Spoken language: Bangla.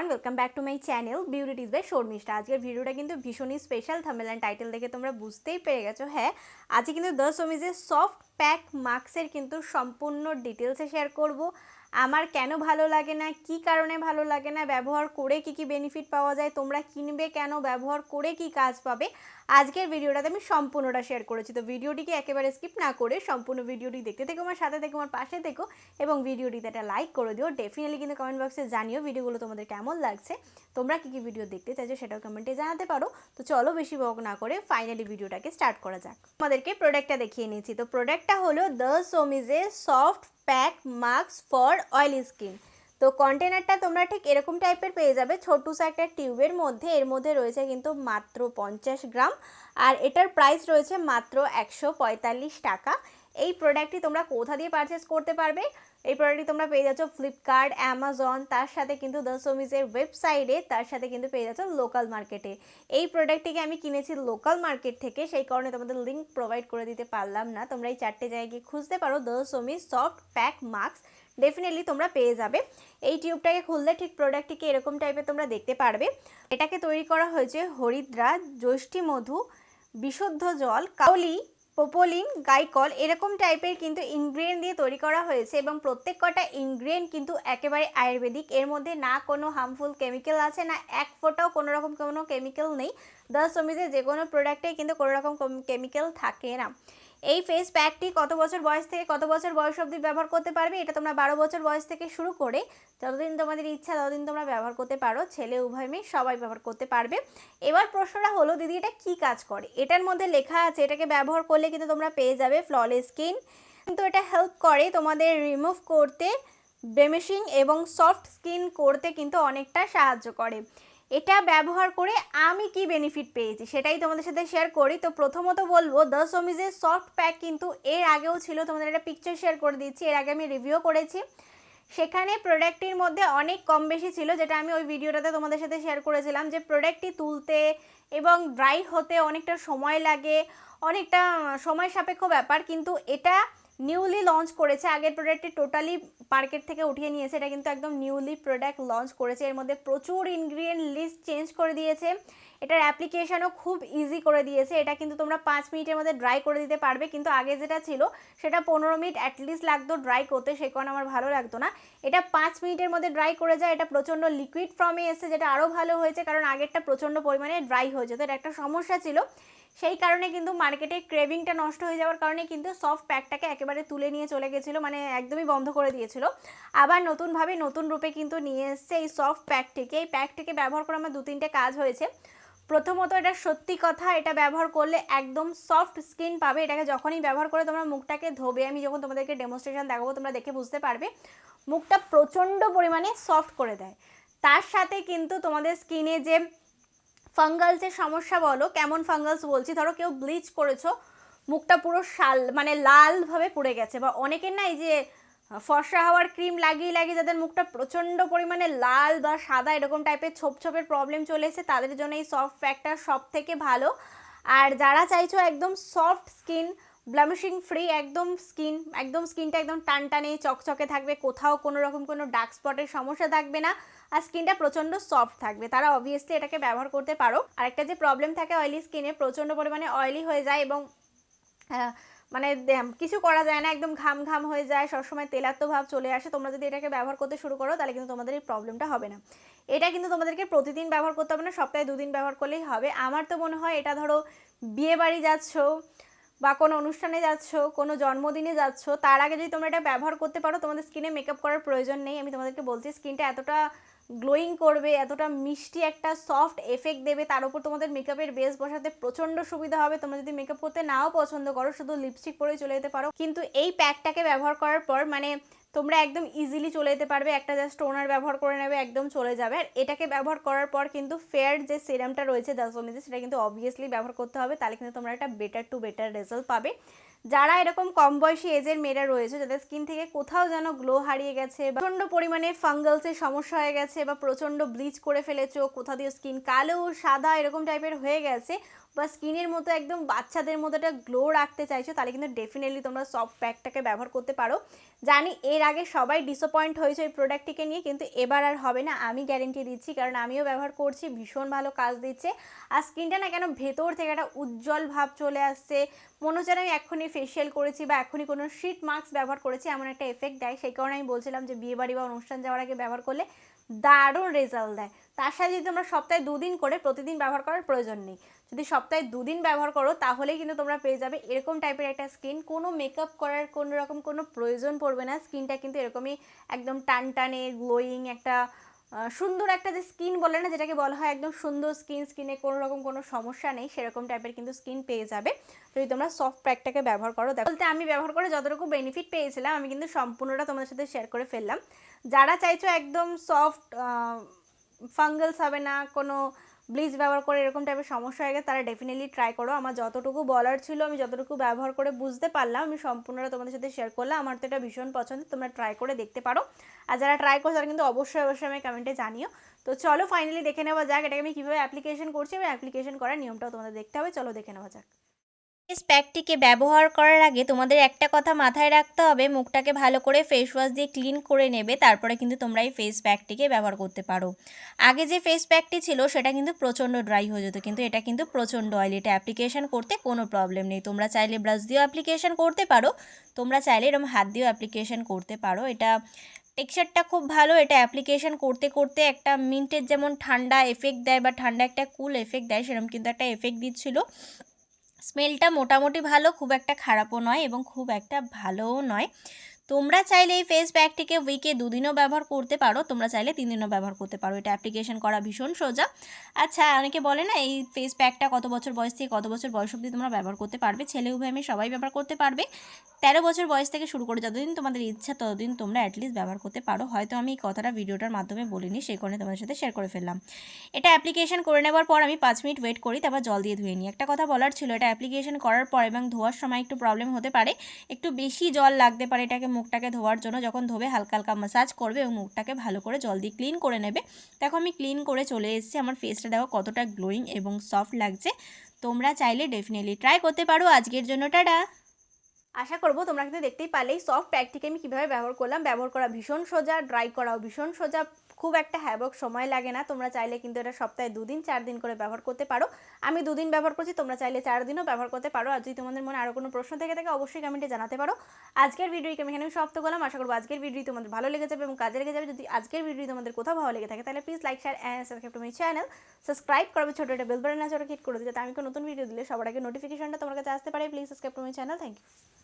Everyone, welcome back to my channel beauty tips by Sharmistha. আজকের ভিডিওটা কিন্তু ভীষণই স্পেশাল। থাম্বনেল এন্ড টাইটেল দেখে তোমরা বুঝতেই পেরে গেছো। হ্যাঁ, আজকে কিন্তু দ্য শোমিজের সফট প্যাক মাস্কের কিন্তু সম্পূর্ণ ডিটেলসে শেয়ার করব। আমার কেন ভালো লাগে না, কি কারণে ভালো লাগে না, ব্যবহার করে কি কি বেনিফিট পাওয়া যায়, তোমরা কিনবে কেন, ব্যবহার করে কি কাজ পাবে, আজকের ভিডিওটাতে আমি সম্পূর্ণটা শেয়ার করেছি। তো ভিডিওটিকে একেবারে স্কিপ না করে সম্পূর্ণ ভিডিওটি দেখতে থেকো, আমার সাথে থেকো, আমার পাশে থেকো এবং ভিডিওটিতে একটা লাইক করে দিও। ডেফিনেটলি কিন্তু কমেন্ট বক্সে জানিও ভিডিওগুলো তোমাদের কেমন লাগছে, তোমরা কি কি ভিডিও দেখতে চাইছো সেটাও কমেন্টে জানাতে পারো। তো চলো বেশি বক না করে ফাইনালি ভিডিওটাকে স্টার্ট করা যাক। তোমাদেরকে প্রোডাক্টটা দেখিয়ে নিয়েছি। তো প্রোডাক্টটা হলো দ্য শোমিজের soft pack mask for oily skin. তো কন্টেনারটা তোমরা ঠিক এরকম টাইপের পেয়ে যাবে, ছোট্টসা একটা টিউবের মধ্যে। এর মধ্যে রয়েছে কিন্তু মাত্র 50 গ্রাম, আর এটার প্রাইস রয়েছে মাত্র 145 টাকা। এই প্রোডাক্টটি তোমরা কোথা দিয়ে পারচেস করতে পারবে? এই প্রোডাক্টটি তোমরা পেয়ে যাচ্ছ ফ্লিপকার্ট, অ্যামাজন, তার সাথে কিন্তু দ্য শোমিজের ওয়েবসাইটে, তার সাথে কিন্তু পেয়ে যাচ্ছ লোকাল মার্কেটে। এই প্রোডাক্টটিকে আমি কিনেছি লোকাল মার্কেট থেকে, সেই কারণে তোমাদের লিঙ্ক প্রোভাইড করে দিতে পারলাম না। তোমরা এই 4টে জায়গায় গিয়ে খুঁজতে পারো দ্য শোমিজ সফট প্যাক মাস্ক, ডেফিনেটলি তোমরা পেয়ে যাবে। এই টিউবটাকে খুললে ঠিক প্রোডাক্টটিকে এরকম টাইপের তোমরা দেখতে পারবে। এটাকে তৈরি করা হয়েছে হরিদ্রা, যষ্টি মধু, বিশুদ্ধ জল, কাউলি, পোপোলিন, গাইকল এরকম টাইপের কিন্তু ইনগ্রিডিয়েন্ট দিয়ে তৈরি করা হয়েছে এবং প্রত্যেক কটা ইনগ্রিডিয়েন্ট কিন্তু একেবারে আয়ুর্বেদিক। এর মধ্যে না কোনো হার্মফুল কেমিক্যাল আছে, না এক ফোঁটাও কোনো রকম কোনো কেমিক্যাল নেই। দ্য শোমিজের যে কোনো প্রোডাক্টে কিন্তু কোনো রকম কেমিক্যাল থাকে না। এই ফেস প্যাকটি কত বছর বয়স থেকে কত বছর বয়স অবধি ব্যবহার করতে পারবে? এটা তোমরা 12 বছর বয়স থেকে শুরু করে যতদিন তোমাদের ইচ্ছা ততদিন তোমরা ব্যবহার করতে পারো। ছেলে উভয় মেয়ে সবাই ব্যবহার করতে পারবে। এবার প্রশ্নটা হলো, দিদি এটা কি কাজ করে? এটার মধ্যে লেখা আছে এটাকে ব্যবহার করলে কিন্তু তোমরা পেয়ে যাবে ফ্ললেস স্কিন। কিন্তু এটা হেল্প করে তোমাদের রিমুভ করতে, ব্লেমিশিং এবং সফট স্কিন করতে কিন্তু অনেকটা সাহায্য করে। এটা ব্যবহার করে আমি কি বেনিফিট পেয়েছি সেটাই তোমাদের সাথে শেয়ার করি। তো প্রথমত বলবো, দ্য শোমিজের সফট প্যাক কিন্তু এর আগেও ছিল, তোমাদের একটা পিকচার শেয়ার করে দিচ্ছি। এর আগে আমি রিভিউ করেছি, সেখানে প্রোডাক্টটির মধ্যে অনেক কম বেশি ছিল, যেটা আমি ওই ভিডিওটাতে তোমাদের সাথে শেয়ার করেছিলাম যে প্রোডাক্টটি তুলতে এবং ড্রাই হতে অনেকটা সময় লাগে, অনেকটা সময় সাপেক্ষ ব্যাপার। কিন্তু এটা নিউলি লঞ্চ করেছে, আগের প্রোডাক্টটি টোটালি মার্কেট থেকে উঠিয়ে নিয়েছে, এটা কিন্তু একদম নিউলি প্রোডাক্ট লঞ্চ করেছে। এর মধ্যে প্রচুর ইনগ্রিডিয়েন্ট লিস্ট চেঞ্জ করে দিয়েছে, এটার অ্যাপ্লিকেশনও খুব ইজি করে দিয়েছে। এটা কিন্তু তোমরা 5 মিনিটের মধ্যে ড্রাই করে দিতে পারবে, কিন্তু আগে যেটা ছিল সেটা 15 মিনিট অ্যাটলিস্ট লাগতো ড্রাই করতে, সেই কারণে আমার ভালো লাগতো না। এটা 5 মিনিটের মধ্যে ড্রাই করে যায়। এটা প্রচণ্ড লিকুইড ফর্মে এসেছে, যেটা আরও ভালো হয়েছে, কারণ আগেরটা প্রচণ্ড পরিমাণে ড্রাই হয়ে যেত, এটা একটা সমস্যা ছিল। সেই কারণে কিন্তু মার্কেটে ক্রেভিংটা নষ্ট হয়ে যাওয়ার কারণে কিন্তু সফট প্যাকটাকে একেবারে তুলে নিয়ে চলে গেছিলো, মানে একদমই বন্ধ করে দিয়েছিল। আবার নতুনভাবে নতুন রূপে কিন্তু নিয়ে এসছে এই সফট প্যাকটিকে। এই প্যাকটিকে ব্যবহার করে আমার 2-3টে কাজ হয়েছে। প্রথমত, এটা সত্যি কথা, এটা ব্যবহার করলে একদম সফট স্কিন পাবে। এটাকে যখনই ব্যবহার করে তোমরা মুখটাকে ধোবে, আমি যখন তোমাদেরকে ডেমনস্ট্রেশন দেখাবো তোমরা দেখে বুঝতে পারবে, মুখটা প্রচণ্ড পরিমাণে সফট করে দেয়। তার সাথে কিন্তু তোমাদের স্কিনে যে ফাঙ্গালসের সমস্যা বলো, কেমন ফাঙ্গালস বলছি, ধরো কেউ ব্লিচ করেছো, মুখটা পুরো মানে লালভাবে পুড়ে গেছে, বা অনেকের না এই যে ফর্সা হওয়ার ক্রিম লাগিয়ে লাগিয়ে যাদের মুখটা প্রচণ্ড পরিমাণে লাল বা সাদা এরকম টাইপের ছোপ ছোপের প্রবলেম চলে এসেছে, তাদের জন্য এই সফট প্যাকটা সব থেকে ভালো। আর যারা চাইছো একদম সফট স্কিন, ব্লেমিশিং ফ্রি একদম স্কিনটা একদম টানটানে চকচকে থাকবে, কোথাও কোনো রকম কোনো ডার্ক স্পটের সমস্যা থাকবে না, আর স্কিনটা প্রচণ্ড সফট থাকবে, তারা অবভিয়াসলি এটাকে ব্যবহার করতে পারো। আরেকটা যে প্রবলেম থাকে অয়েলি স্কিনে, প্রচণ্ড পরিমাণে অয়েলি হয়ে যায় এবং মানে কিছু করা যায় না, একদম ঘাম ঘাম হয়ে যায়, সবসময় তেলাত্ম ভাব চলে আসে। তোমরা যদি এটাকে ব্যবহার করতে শুরু করো তাহলে কিন্তু তোমাদের এই প্রবলেমটা হবে না। এটা কিন্তু তোমাদেরকে প্রতিদিন ব্যবহার করতে হবে না, সপ্তাহে 2 দিন ব্যবহার করলেই হবে। আমার তো মনে হয় এটা ধরো বিয়ে বাড়ি যাচ্ছ বা কোনো অনুষ্ঠানে যাচ্ছ, কোনো জন্মদিনে যাচ্ছ, তার আগে যদি তোমরা এটা ব্যবহার করতে পারো, তোমাদের স্কিনে মেকআপ করার প্রয়োজন নেই। আমি তোমাদেরকে বলছি, স্কিনটা এতটা গ্লোয়িং করবে, এতটা মিষ্টি একটা সফট এফেক্ট দেবে, তার উপর তোমাদের মেকআপের বেস বসাতে প্রচণ্ড সুবিধা হবে। তোমরা যদি মেকআপ করতে নাও পছন্দ করো, শুধু লিপস্টিক পরেই চলে যেতে পারো, কিন্তু এই প্যাকটাকে ব্যবহার করার পর মানে তোমরা একদম ইজিলি চলে যেতে পারবে। একটা জাস্ট টোনার ব্যবহার করে নেবে, একদম চলে যাবে। আর এটাকে ব্যবহার করার পর কিন্তু ফেয়ার যে সিরামটা রয়েছে দ্য শোমিজে, সেটা কিন্তু অবভিয়াসলি ব্যবহার করতে হবে, তাহলে কিন্তু তোমরা একটা বেটার টু বেটার রেজাল্ট পাবে। যারা এরকম কম বয়সী এজের মেয়েরা রয়েছে, যাদের স্কিন থেকে কোথাও যেন গ্লো হারিয়ে গেছে, বা প্রচণ্ড পরিমাণে ফাঙ্গালসের সমস্যা হয়ে গেছে, বা প্রচণ্ড ব্লিচ করে ফেলেছো, কোথাও দিয়ে স্কিন কালো সাদা এরকম টাইপের হয়ে গেছে, বা স্কিনের মতো একদম বাচ্চাদের মতো একটা গ্লো রাখতে চাইছো, তাহলে কিন্তু ডেফিনেটলি তোমরা সফট প্যাকটাকে ব্যবহার করতে পারো। জানি এর আগে সবাই ডিসঅ্যাপয়েন্ট হয়েছে এই প্রোডাক্টটিকে নিয়ে, কিন্তু এবার আর হবে না, আমি গ্যারেন্টি দিচ্ছি, কারণ আমিও ব্যবহার করছি, ভীষণ ভালো কাজ দিচ্ছে। আর স্কিনটা না কেন ভেতর থেকে একটা উজ্জ্বল ভাব চলে আসছে, মনে হচ্ছে আমি এক্ষুনি ফেশিয়াল করেছি বা এক্ষুনি কোনো শীট মাস্ক ব্যবহার করেছি, এমন একটা এফেক্ট দেয়। সেই কারণে আমি বলছিলাম যে বিয়েবাড়ি বা অনুষ্ঠান যাওয়ার আগে ব্যবহার করলে দারুণ রেজাল্ট দেয়। তার সাথে যদি তোমরা সপ্তাহে 2 দিন করে প্রতিদিন ব্যবহার করার প্রয়োজন নেই, যদি সপ্তাহে 2 দিন ব্যবহার করো তাহলেই কিন্তু তোমরা পেয়ে যাবে এরকম টাইপের একটা স্কিন। কোনো মেকআপ করার কোনো রকম কোনো প্রয়োজন পড়বে না, স্কিনটা কিন্তু এরকমই একদম টানটানে গ্লোয়িং একটা সুন্দর একটা যে স্কিন বলে না, যেটাকে বলা হয় একদম সুন্দর স্কিন, স্কিনে কোনো রকম কোনো সমস্যা নেই, সেরকম টাইপের কিন্তু স্কিন পেয়ে যাবে যদি তোমরা সফট প্যাকটাকে ব্যবহার করো। বলতে আমি ব্যবহার করে যতটুকু বেনিফিট পেয়েছিলাম আমি কিন্তু সম্পূর্ণটা তোমাদের সাথে শেয়ার করে ফেললাম। যারা চাইছো একদম সফট, ফাঙ্গালস হবে না, কোনো ব্লিচ ব্যবহার করে এরকম টাইপের সমস্যা হয়ে গেছে, তারা ডেফিনেটলি ট্রাই করো। আমার যতটুকু বলার ছিল, আমি যতটুকু ব্যবহার করে বুঝতে পারলাম, আমি সম্পূর্ণটা তোমাদের সাথে শেয়ার করলাম। আমার তো এটা ভীষণ পছন্দ, তোমরা ট্রাই করে দেখতে পারো। আর যারা ট্রাই করো তারা কিন্তু অবশ্যই অবশ্যই আমি কমেন্টে জানিও। তো চলো ফাইনালি দেখে নেওয়া যাক এটাকে আমি কীভাবে অ্যাপ্লিকেশন করছি, এবং অ্যাপ্লিকেশন করার নিয়মটাও তোমাদের দেখতে হবে। চলো দেখে নেওয়া যাক। ফেস প্যাকটিকে ব্যবহার করার আগে তোমাদের একটা কথা মাথায় রাখতে হবে, মুখটাকে ভালো করে ফেস ওয়াশ দিয়ে ক্লিন করে নেবে, তারপরে কিন্তু তোমরা এই ফেস প্যাকটিকে ব্যবহার করতে পারো। আগে যে ফেস প্যাকটি ছিল সেটা কিন্তু প্রচণ্ড ড্রাই হয়ে যেত, কিন্তু এটা কিন্তু প্রচণ্ড অয়েলি। এটা অ্যাপ্লিকেশন করতে কোনো প্রবলেম নেই। তোমরা চাইলে ব্রাশ দিয়েও অ্যাপ্লিকেশন করতে পারো, তোমরা চাইলে এরকম হাত দিয়েও অ্যাপ্লিকেশন করতে পারো। এটা টেক্সচারটা খুব ভালো। এটা অ্যাপ্লিকেশন করতে করতে একটা মিন্টের যেমন ঠান্ডা এফেক্ট দেয় বা ঠান্ডা একটা কুল এফেক্ট দেয়, সেরকম কিন্তু একটা এফেক্ট দিচ্ছিল। স্মেলটা মোটামুটি ভালো, খুব একটা খারাপও নয় এবং খুব একটা ভালোও নয়। তোমরা চাইলে এই ফেস প্যাকটিকে উইকে 2 দিনও ব্যবহার করতে পারো, তোমরা চাইলে 3 দিনও ব্যবহার করতে পারো। এটা অ্যাপ্লিকেশন করা ভীষণ সোজা। আচ্ছা, অনেকে বলে না এই ফেস প্যাকটা কত বছর বয়স থেকে কত বছর বয়স অবধি তোমরা ব্যবহার করতে পারবে? ছেলে উভয় মেয়ে সবাই ব্যবহার করতে পারবে। 13 বছর বয়স থেকে শুরু করে যতদিন তোমাদের ইচ্ছা ততদিন তোমরা অ্যাটলিস্ট ব্যবহার করতে পারো। হয়তো আমি এই কথাটা ভিডিওটার মাধ্যমে বলিনি, সেই কারণে তোমাদের সাথে শেয়ার করে ফেললাম। এটা অ্যাপ্লিকেশন করে নেবার পর আমি 5 মিনিট ওয়েট করি, তারপর জল দিয়ে ধুয়ে নিই। একটা কথা বলার ছিল, এটা অ্যাপ্লিকেশন করার পর এবং ধোয়ার সময় একটু প্রবলেম হতে পারে, একটু বেশি জল লাগতে পারে এটাকে মুখটাকে ধোয়ার জন্য। যখন ধোবে হালকা হালকা ম্যাসাজ করবে এবং মুখটাকে ভালো করে জল দিয়ে ক্লিন করে নেবে। দেখো আমি ক্লিন করে চলে এসেছি, আমার ফেসটা দেখো কতটা গ্লোয়িং এবং সফট লাগছে। তোমরা চাইলে ডেফিনেটলি ট্রাই করতে পারো। আজকের জন্য টাটা। আশা করবো তোমরা কিন্তু দেখতেই পারলেই সফট প্যাকটিকে আমি কীভাবে ব্যবহার করলাম। ব্যবহার করা ভীষণ সোজা, ড্রাই করাও ভীষণ সোজা, খুব একটা হ্যাবক সময় লাগে না। তোমরা চাইলে কিন্তু এটা সপ্তাহে 2 দিন 4 দিন করে ব্যবহার করতে পারো। আমি 2 দিন ব্যবহার করছি, তোমরা চাইলে 4 দিনও ব্যবহার করতে পারো। আর যদি তোমাদের মনে আরও কোনো প্রশ্ন থেকে থাকে অবশ্যই কমেন্টে জানাতে পারো। আজকের ভিডিওকে আমি এখানে সমাপ্ত করলাম। আশা করবো আজকের ভিডিও তোমাদের ভালো লেগে যাবে এবং কাজে লেগে যাবে। যদি আজকের ভিডিও তোমাদের কোথাও ভালো লেগে থাকে তাহলে please like share and subscribe to my channel. Subscribe করবে, ছোটো একটা বেল বাটন আছে ওটা ক্লিক করে দিতে, যাতে আমি কোনো নতুন ভিডিও দিলে সবার আগে নোটিফিকেশনটা তোমার কাছে আসতে পারে। Please subscribe to my channel. Thank you.